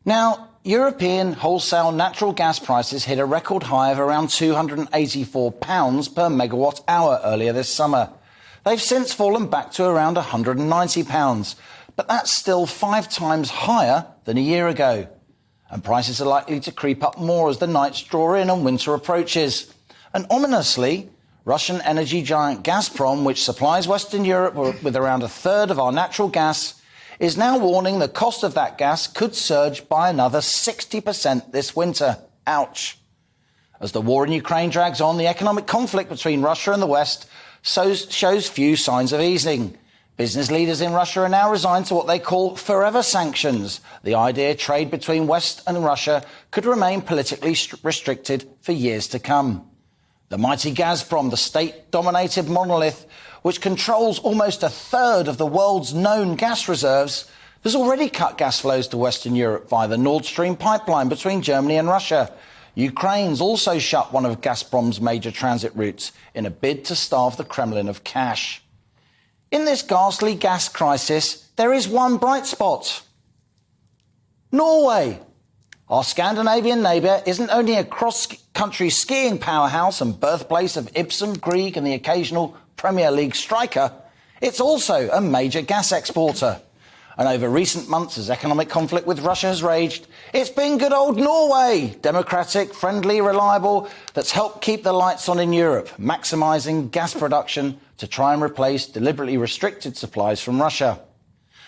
Now, European wholesale natural gas prices hit a record high of around £284 per megawatt hour earlier this summer. They've since fallen back to around £190, but that's still 5 times higher than a year ago. And prices are likely to creep up more as the nights draw in and winter approaches. And ominously, Russian energy giant Gazprom, which supplies Western Europe with around a third of our natural gas, is now warning the cost of that gas could surge by another 60% this winter. Ouch. As the war in Ukraine drags on, the economic conflict between Russia and the West shows few signs of easing. Business leaders in Russia are now resigned to what they call forever sanctions. The idea trade between West and Russia could remain politically restricted for years to come. The mighty Gazprom, the state-dominated monolith, which controls almost a third of the world's known gas reserves, has already cut gas flows to Western Europe via the Nord Stream pipeline between Germany and Russia. Ukraine's also shut one of Gazprom's major transit routes in a bid to starve the Kremlin of cash. In this ghastly gas crisis, there is one bright spot. Norway. Our Scandinavian neighbour isn't only a cross-country skiing powerhouse and birthplace of Ibsen, Grieg and the occasional Premier League striker, it's also a major gas exporter. And over recent months, as economic conflict with Russia has raged, it's been good old Norway, democratic, friendly, reliable, that's helped keep the lights on in Europe, maximising gas production to try and replace deliberately restricted supplies from Russia.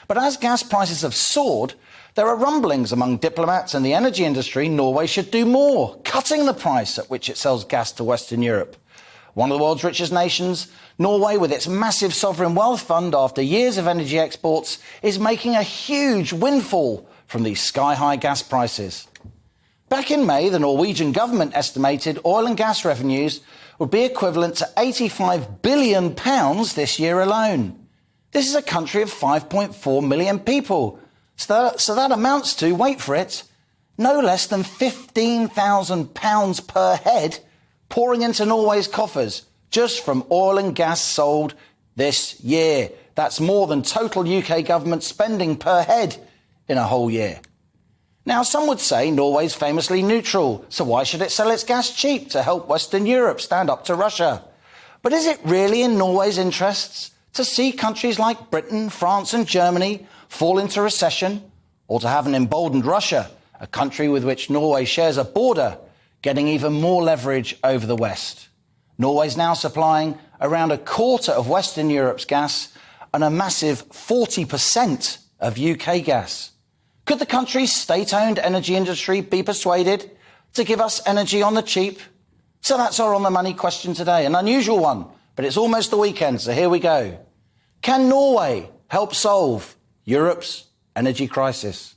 But as gas prices have soared, there are rumblings among diplomats and the energy industry Norway should do more, cutting the price at which it sells gas to Western Europe. One of the world's richest nations, Norway, with its massive sovereign wealth fund after years of energy exports, is making a huge windfall from these sky-high gas prices. Back in May, the Norwegian government estimated oil and gas revenues would be equivalent to £85 billion this year alone. This is a country of 5.4 million people. So that amounts to, wait for it, no less than £15,000 per head pouring into Norway's coffers just from oil and gas sold this year. That's more than total UK government spending per head in a whole year. Now, some would say Norway's famously neutral, so why should it sell its gas cheap to help Western Europe stand up to Russia? But is it really in Norway's interests to see countries like Britain, France and Germany fall into recession, or to have an emboldened Russia, a country with which Norway shares a border, getting even more leverage over the West? Norway's now supplying around a quarter of Western Europe's gas and a massive 40% of UK gas. Could the country's state-owned energy industry be persuaded to give us energy on the cheap? So that's our On the Money question today, an unusual one, but it's almost the weekend, so here we go. Can Norway help solve Europe's energy crisis?